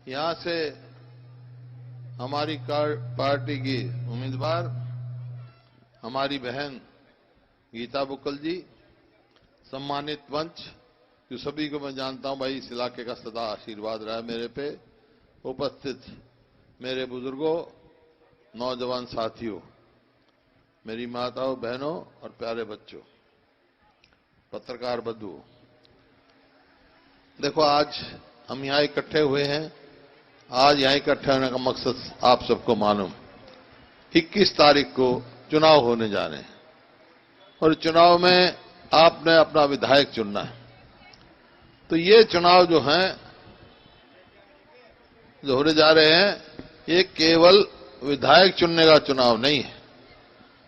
यहां से हमारी पार्टी की उम्मीदवार हमारी बहन गीता बुक्कल जी, सम्मानित मंच, जो सभी को मैं जानता हूं भाई, इस इलाके का सदा आशीर्वाद रहा है मेरे पे, उपस्थित मेरे बुजुर्गों, नौजवान साथियों, मेरी माताओं, बहनों और प्यारे बच्चों, पत्रकार बंधुओं, देखो आज हम यहां इकट्ठे हुए हैं। आज यहां इकट्ठे होने का मकसद आप सबको मालूम। 21 तारीख को चुनाव होने जा रहे हैं और चुनाव में आपने अपना विधायक चुनना है। तो ये चुनाव जो होने जा रहे हैं, ये केवल विधायक चुनने का चुनाव नहीं है।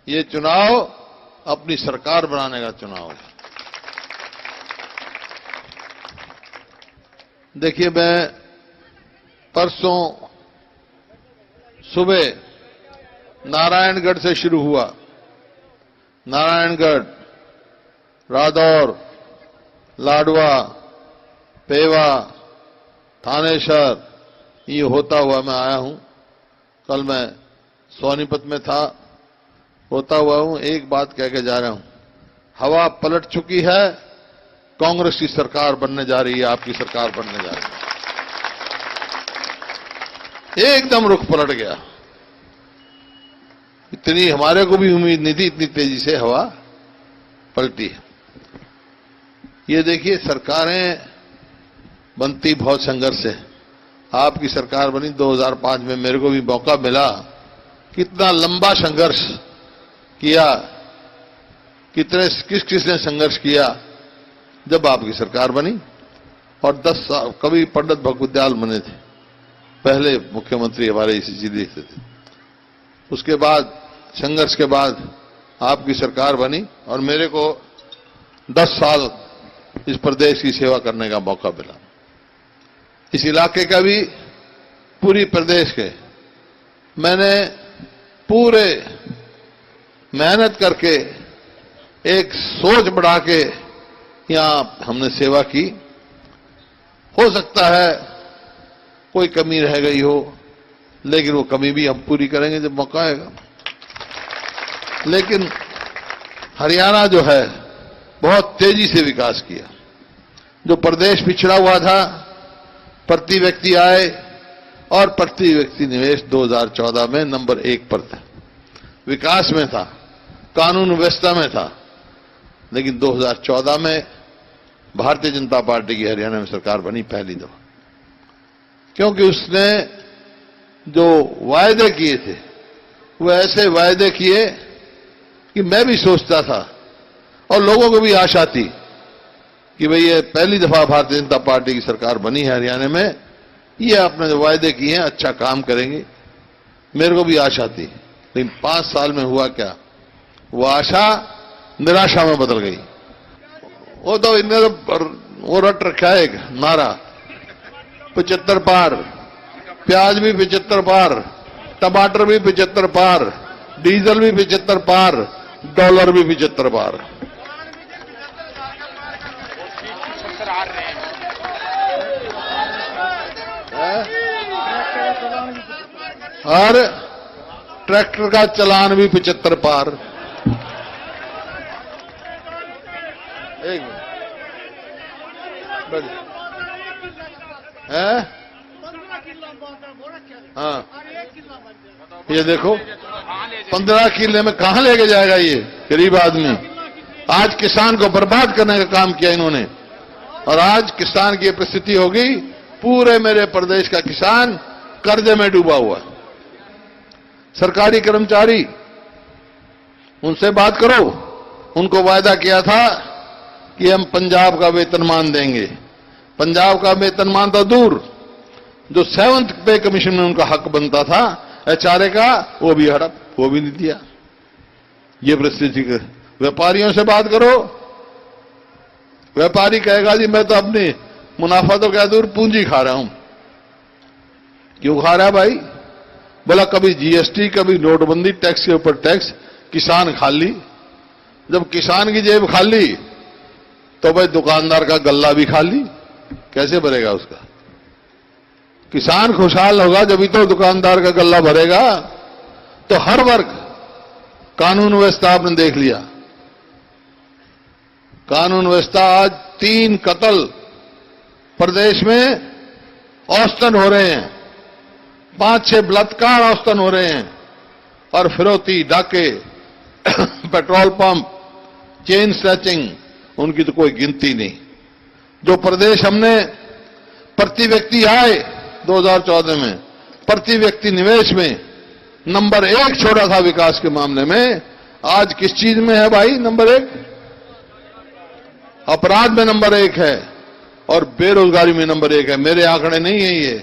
ये चुनाव अपनी सरकार बनाने का चुनाव है। देखिए, मैं परसों सुबह नारायणगढ़ से शुरू हुआ। नारायणगढ़, रादौर, लाडवा, पेवा, थानेसर, ये होता हुआ मैं आया हूं। कल मैं सोनीपत में था, होता हुआ हूं। एक बात कह के जा रहा हूं, हवा पलट चुकी है। कांग्रेस की सरकार बनने जा रही है, आपकी सरकार बनने जा रही है। एकदम रुख पलट गया। इतनी हमारे को भी उम्मीद नहीं थी, इतनी तेजी से हवा पलटी है। ये देखिए, सरकारें बनती बहुत संघर्ष से। आपकी सरकार बनी 2005 में, मेरे को भी मौका मिला। कितना लंबा संघर्ष किया, किसने संघर्ष किया जब आपकी सरकार बनी। और 10 साल कभी पंडित भगवत दयाल बने थे, पहले मुख्यमंत्री हमारे इसी जिले से थे। उसके बाद संघर्ष के बाद आपकी सरकार बनी और मेरे को 10 साल इस प्रदेश की सेवा करने का मौका मिला। इस इलाके का भी, पूरी प्रदेश के, मैंने पूरे मेहनत करके एक सोच बढ़ा के यहां हमने सेवा की। हो सकता है कोई कमी रह गई हो, लेकिन वो कमी भी हम पूरी करेंगे जब मौका आएगा। लेकिन हरियाणा जो है, बहुत तेजी से विकास किया। जो प्रदेश पिछड़ा हुआ था, प्रति व्यक्ति आय और प्रति व्यक्ति निवेश 2014 में नंबर 1 पर था, विकास में था, कानून व्यवस्था में था। लेकिन 2014 में भारतीय जनता पार्टी की हरियाणा में सरकार बनी पहली दफा, क्योंकि उसने जो वायदे किए थे वो ऐसे वायदे किए कि मैं भी सोचता था और लोगों को भी आशा थी कि भाई ये पहली दफा भारतीय जनता पार्टी की सरकार बनी है हरियाणा में, ये आपने जो वायदे किए हैं अच्छा काम करेंगे। मेरे को भी आशा थी, लेकिन 5 साल में हुआ क्या, वो आशा निराशा में बदल गई। वो तो इन्हें वो रट रखा है एक नारा, 75 पार, प्याज भी 75 पार, टमाटर भी 75 पार, डीजल भी 75 पार, डॉलर भी 75 पार। और ट्रैक्टर का चलान भी 75 पार। एक मिनट है, हाँ, ये देखो 15 किले में कहां लेके जाएगा ये गरीब आदमी। आज किसान को बर्बाद करने का काम किया इन्होंने, और आज किसान की परिस्थिति होगी, पूरे मेरे प्रदेश का किसान कर्जे में डूबा हुआ। सरकारी कर्मचारी, उनसे बात करो, उनको वायदा किया था कि हम पंजाब का वेतनमान देंगे। पंजाब का वेतनमान तो दूर, जो 7th पे कमीशन में उनका हक बनता था एचआरए का, वो भी हड़प, वो भी नहीं दिया। ये परिस्थिति। व्यापारियों से बात करो, व्यापारी कहेगा जी मैं तो अपनी मुनाफा तो क्या दूर, पूंजी खा रहा हूं। क्यों खा रहा है भाई? बोला कभी जीएसटी, कभी नोटबंदी, टैक्स के ऊपर टैक्स, किसान खाली। जब किसान की जेब खाली तो भाई दुकानदार का गल्ला भी खाली, कैसे भरेगा उसका? किसान खुशहाल होगा जब ही तो दुकानदार का गल्ला भरेगा। तो हर वर्ग, कानून व्यवस्था आपने देख लिया, कानून व्यवस्था आज 3 कत्ल प्रदेश में औसतन हो रहे हैं, 5-6 बलात्कार औसतन हो रहे हैं, और फिरौती, डाके, पेट्रोल पंप, चेन स्नैचिंग, उनकी तो कोई गिनती नहीं। जो प्रदेश हमने प्रति व्यक्ति आय 2014 में, प्रति व्यक्ति निवेश में नंबर 1 छोड़ा था विकास के मामले में, आज किस चीज में है भाई नंबर 1? अपराध में नंबर 1 है और बेरोजगारी में नंबर 1 है। मेरे आंकड़े नहीं है ये,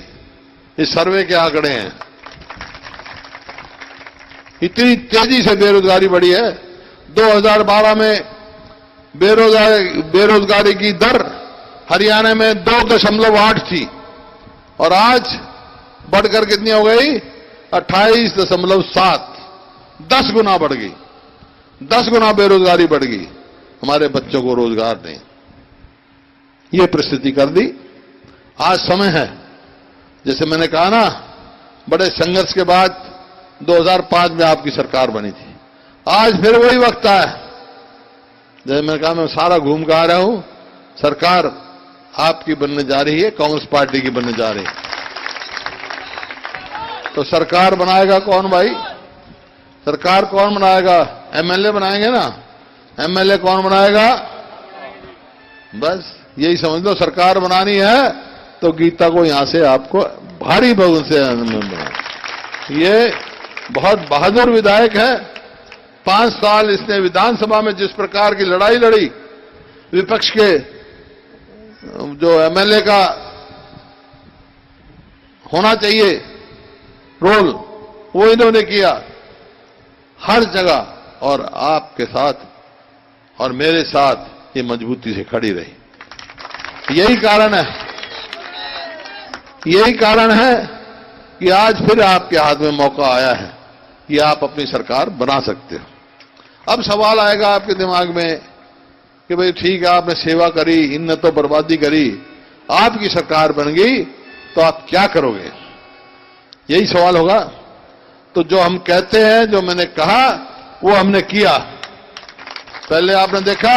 इस सर्वे के आंकड़े हैं। इतनी तेजी से बेरोजगारी बढ़ी है। 2012 में बेरोजगारी की दर हरियाणा में 2.8 थी और आज बढ़कर कितनी हो गई? 28.7। 10 गुना बढ़ गई, 10 गुना बेरोजगारी बढ़ गई। हमारे बच्चों को रोजगार नहीं, ये परिस्थिति कर दी। आज समय है, जैसे मैंने कहा ना, बड़े संघर्ष के बाद 2005 में आपकी सरकार बनी थी। आज फिर वही वक्त आया, जैसे मैंने कहा मैं सारा घूम कर आ रहा हूं, सरकार आपकी बनने जा रही है, कांग्रेस पार्टी की बनने जा रही है। तो सरकार बनाएगा कौन भाई? सरकार कौन बनाएगा? एमएलए बनाएंगे ना। एमएलए कौन बनाएगा? बस यही समझ लो, सरकार बनानी है तो गीता को यहां से आपको भारी बहुमत से बनाना। ये बहुत बहादुर विधायक है। 5 साल इसने विधानसभा में जिस प्रकार की लड़ाई लड़ी, विपक्ष के जो एमएलए का होना चाहिए रोल, वो इन्होंने किया हर जगह, और आपके साथ और मेरे साथ ये मजबूती से खड़ी रही। यही कारण है, यही कारण है कि आज फिर आपके हाथ में मौका आया है कि आप अपनी सरकार बना सकते हो। अब सवाल आएगा आपके दिमाग में कि भाई ठीक है, आपने सेवा करी, इनने तो बर्बादी करी, आपकी सरकार बन गई तो आप क्या करोगे? यही सवाल होगा। तो जो हम कहते हैं, जो मैंने कहा, वो हमने किया। पहले आपने देखा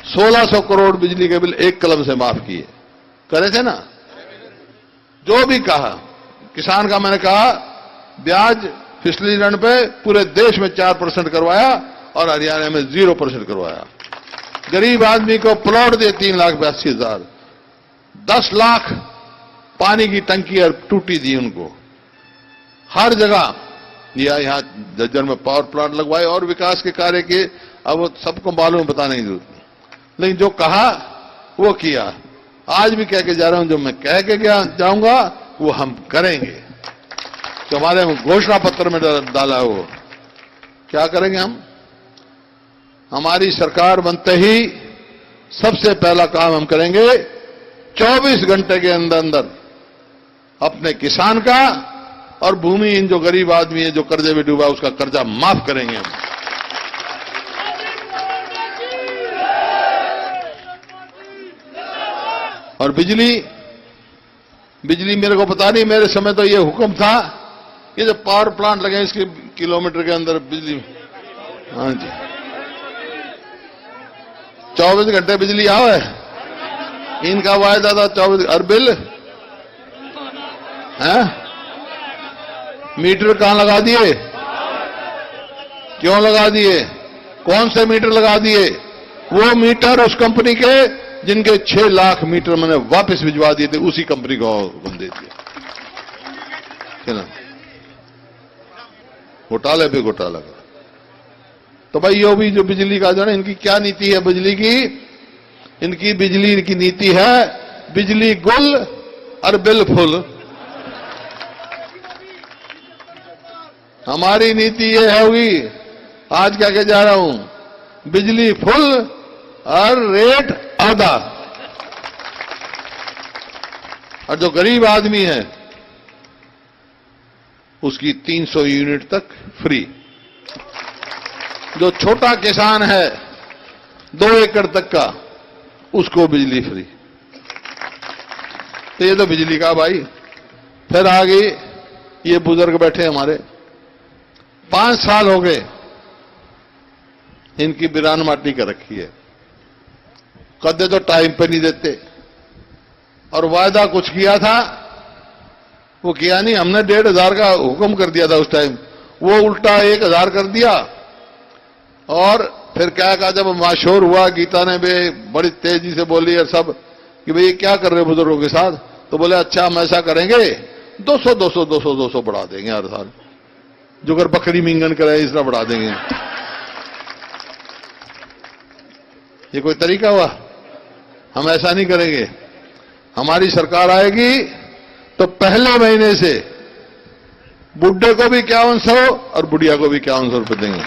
1600 करोड़ बिजली के बिल एक कलम से माफ किए, करे थे ना। जो भी कहा, किसान का मैंने कहा ब्याज फिसली ऋण पे पूरे देश में 4% करवाया और हरियाणा में 0% करवाया। गरीब आदमी को प्लॉट दिए 3,82,000, 10 लाख पानी की टंकी और टूटी दी उनको हर जगह। यहां जज्जर में पावर प्लांट लगवाए और विकास के कार्य किए। अब वो सबको मालूम, बताने की जरूरत नहीं, लेकिन जो कहा वो किया। आज भी कह के जा रहा हूं, जो मैं कह के जाऊंगा वो हम करेंगे। तो हमारे घोषणा पत्र में डाला है वो क्या करेंगे हम। हमारी सरकार बनते ही सबसे पहला काम हम करेंगे, 24 घंटे के अंदर अंदर अपने किसान का और भूमिहीन जो गरीब आदमी है, जो कर्जे में डूबा, उसका कर्जा माफ करेंगे हम। और बिजली मेरे को पता नहीं, मेरे समय तो ये हुक्म था कि जब पावर प्लांट लगे इसके किलोमीटर के अंदर बिजली, हाँ जी, 24 घंटे बिजली आवे। इनका वायदा था 24। और बिल है, मीटर कहां लगा दिए? क्यों लगा दिए? कौन से मीटर लगा दिए? वो मीटर उस कंपनी के जिनके 6 लाख मीटर मैंने वापस भिजवा दिए थे, उसी कंपनी को दे दिया। चलो, घोटाले पे घोटाला कर। तो भाई ये भी जो बिजली का जो है, इनकी क्या नीति है बिजली की? इनकी बिजली की नीति है बिजली गुल और बिल फुल। हमारी नीति ये है होगी, आज क्या कह जा रहा हूं, बिजली फुल और रेट आधा। और जो गरीब आदमी है उसकी 300 यूनिट तक फ्री। जो छोटा किसान है 2 एकड़ तक का, उसको बिजली फ्री। तो ये तो बिजली का भाई फिर आ गई ये बुजुर्ग बैठे हमारे, 5 साल हो गए इनकी बिरान माटी कर रखी है। कदे तो टाइम पे नहीं देते, और वायदा कुछ किया था वो किया नहीं। हमने 1,500 का हुक्म कर दिया था उस टाइम, वो उल्टा 1,000 कर दिया। और फिर क्या कहा, जब माशोर हुआ, गीता ने भी बड़ी तेजी से बोली और सब कि भाई क्या कर रहे हो बुजुर्गों के साथ, तो बोले अच्छा हम ऐसा करेंगे 200 बढ़ा देंगे हर साल, जो अगर बकरी मिंगन करे इस तरह बढ़ा देंगे। ये कोई तरीका हुआ? हम ऐसा नहीं करेंगे। हमारी सरकार आएगी तो पहले महीने से बुढ़े को भी 5100 और बुढ़िया को भी 5100 रुपए देंगे,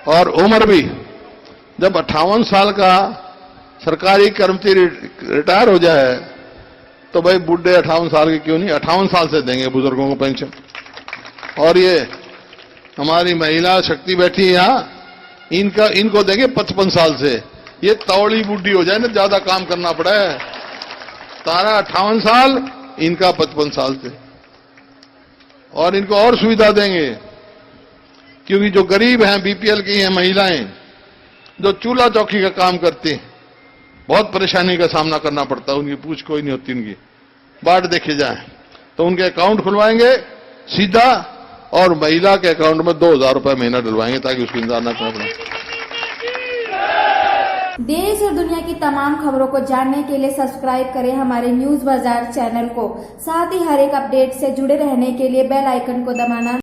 और उम्र भी जब 58 साल का सरकारी कर्मचारी रिटायर हो जाए तो भाई बुढ़े 58 साल के क्यों नहीं, 58 साल से देंगे बुजुर्गों को पेंशन। और ये हमारी महिला शक्ति बैठी है यहां, इनको देंगे 55 साल से। ये तौड़ी बुढ़ी हो जाए ना, ज्यादा काम करना पड़े, तारा 58 साल, इनका 55 साल से। और इनको और सुविधा देंगे, क्योंकि जो गरीब हैं, बीपीएल की हैं महिलाएं, जो चूल्हा चौकी का काम करती हैं, बहुत परेशानी का सामना करना पड़ता है, उनकी पूछ कोई नहीं होती, उनकी बाट देखे जाए तो उनके अकाउंट खुलवाएंगे सीधा, और महिला के अकाउंट में 2,000 रुपए महीना डलवाएंगे ताकि उसको इंतजार न करना पड़े। देश और दुनिया की तमाम खबरों को जानने के लिए सब्सक्राइब करें हमारे न्यूज बाजार चैनल को। साथ ही हर एक अपडेट से जुड़े रहने के लिए बेल आइकन को दबाना